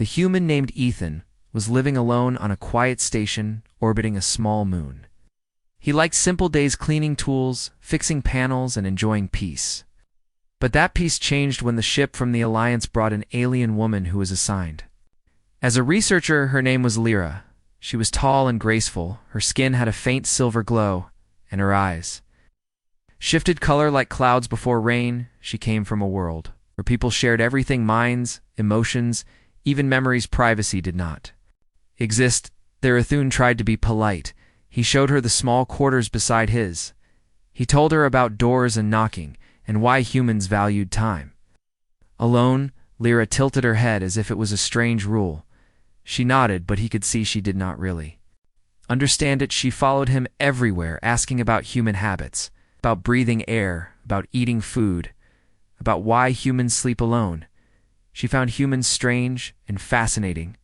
The human named Ethan was living alone on a quiet station orbiting a small moon. He liked simple days cleaning tools, fixing panels, and enjoying peace. But that peace changed when the ship from the Alliance brought an alien woman who was assigned. As a researcher, her name was Lyra. She was tall and graceful, her skin had a faint silver glow, and her eyes shifted color like clouds before rain. She came from a world where people shared everything: minds, emotions, even memories. Privacy did not exist. Therathune tried to be polite. He showed her the small quarters beside his. He told her about doors and knocking, and why humans valued time. Alone, Lyra tilted her head as if it was a strange rule. She nodded, but he could see she did not really understand it. She followed him everywhere, asking about human habits, about breathing air, about eating food, about why humans sleep alone. She found humans strange and fascinating.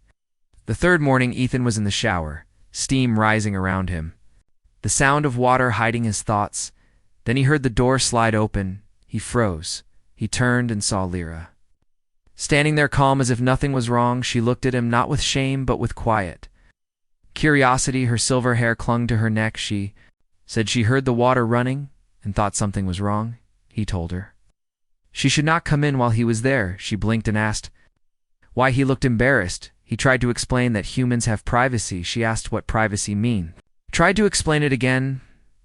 The third morning, Ethan was in the shower, steam rising around him, the sound of water hiding his thoughts. Then he heard the door slide open. He froze. He turned and saw Lyra standing there, calm as if nothing was wrong. She looked at him not with shame but with quiet curiosity. Her silver hair clung to her neck. She said she heard the water running and thought something was wrong. He told her she should not come in while he was there. She blinked and asked why. He looked embarrassed. He tried to explain that humans have privacy. She asked what privacy mean. Tried to explain it again.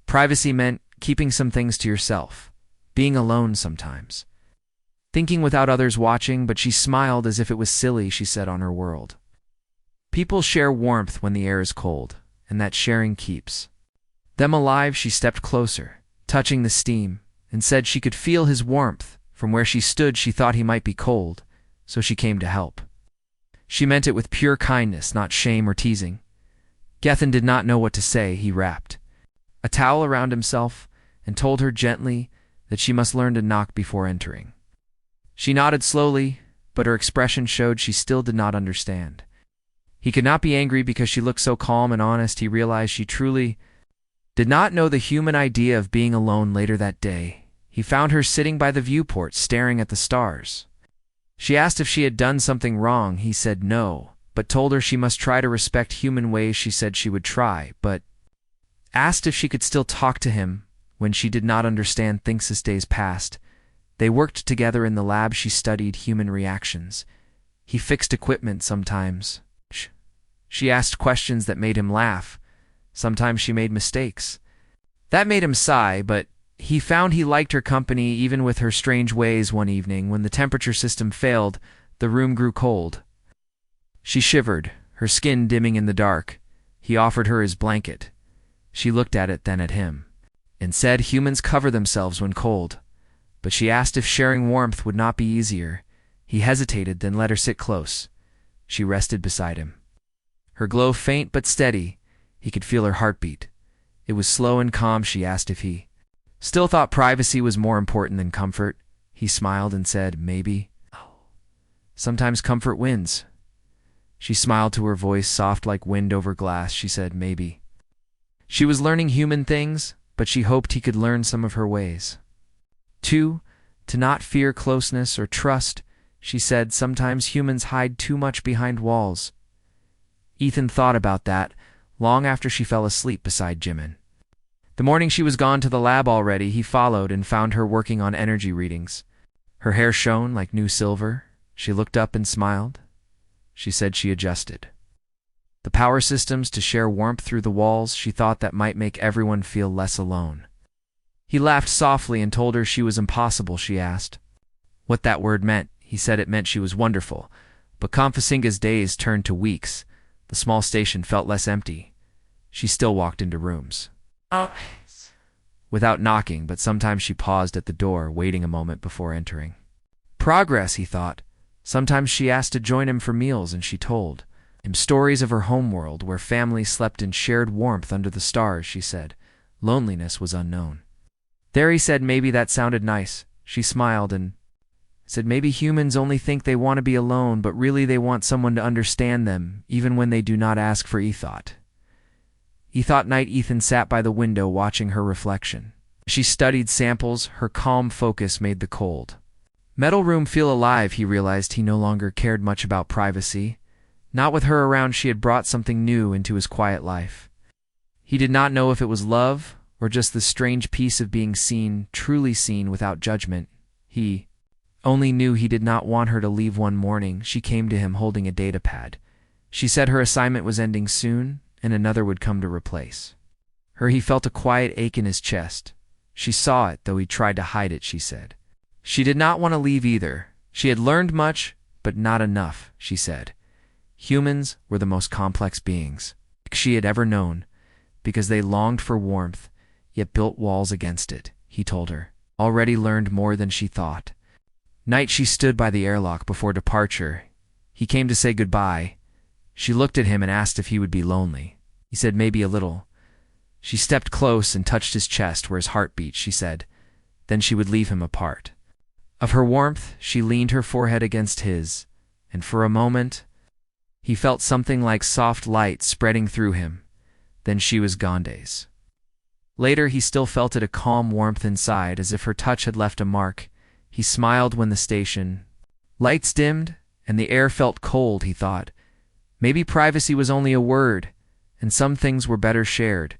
Privacy meant keeping some things to yourself, being alone sometimes, thinking without others watching. But she smiled as if it was silly. She said on her world, people share warmth when the air is cold, and that sharing keeps them alive. She stepped closer, touching the steam, and said she could feel his warmth. From where she stood, she thought he might be cold, so she came to help. She meant it with pure kindness, not shame or teasing. Gethin did not know what to say. He wrapped a towel around himself and told her gently that she must learn to knock before entering. She nodded slowly, but her expression showed she still did not understand. He could not be angry because she looked so calm and honest. He realized she truly did not know the human idea of being alone. Later that day, he found her sitting by the viewport, staring at the stars. She asked if she had done something wrong. He said no, but told her she must try to respect human ways. She said she would try, but asked if she could still talk to him when she did not understand things. As days passed, they worked together in the lab. She studied human reactions. He fixed equipment sometimes. She asked questions that made him laugh. Sometimes she made mistakes that made him sigh, but he found he liked her company even with her strange ways. One evening, when the temperature system failed, the room grew cold. She shivered, her skin dimming in the dark. He offered her his blanket. She looked at it, then at him, and said humans cover themselves when cold. But she asked if sharing warmth would not be easier. He hesitated, then let her sit close. She rested beside him, her glow faint but steady. He could feel her heartbeat. It was slow and calm. She asked if he still thought privacy was more important than comfort. He smiled and said, maybe. Sometimes comfort wins. She smiled to her voice, soft like wind over glass. She said, maybe. She was learning human things, but she hoped he could learn some of her ways. 2. To not fear closeness or trust. She said, sometimes humans hide too much behind walls. Ethan thought about that long after she fell asleep beside Jimin. The morning she was gone to the lab already, he followed and found her working on energy readings. Her hair shone like new silver. She looked up and smiled. She said she adjusted the power systems to share warmth through the walls. She thought that might make everyone feel less alone. He laughed softly and told her she was impossible. She asked what that word meant. He said it meant she was wonderful. But Kamfasinga's days turned to weeks. The small station felt less empty. She still walked into rooms without knocking, but sometimes she paused at the door, waiting a moment before entering. Progress, he thought. Sometimes she asked to join him for meals, and she told him stories of her homeworld where families slept in shared warmth under the stars. She said loneliness was unknown there. He said maybe that sounded nice. She smiled and said maybe humans only think they want to be alone, but really they want someone to understand them, even when they do not ask for ethought. Night. Ethan sat by the window watching her reflection. She studied samples. Her calm focus made the cold metal room feel alive. He realized he no longer cared much about privacy. Not with her around, she had brought something new into his quiet life. He did not know if it was love or just the strange peace of being seen, truly seen without judgment. He only knew he did not want her to leave. One morning, she came to him holding a datapad. She said her assignment was ending soon and another would come to replace her. He felt a quiet ache in his chest. She saw it, though he tried to hide it, she said. She did not want to leave either. She had learned much, but not enough, she said. Humans were the most complex beings she had ever known, because they longed for warmth, yet built walls against it, he told her. Already learned more than she thought. Night, she stood by the airlock before departure. He came to say goodbye. She looked at him and asked if he would be lonely. He said maybe a little. She stepped close and touched his chest where his heart beat, she said. Then she would leave him apart. Of her warmth, she leaned her forehead against his, and for a moment, he felt something like soft light spreading through him. Then she was gone. Days later, he still felt it, a calm warmth inside, as if her touch had left a mark. He smiled when the station lights dimmed and the air felt cold. He thought, maybe privacy was only a word, and some things were better shared.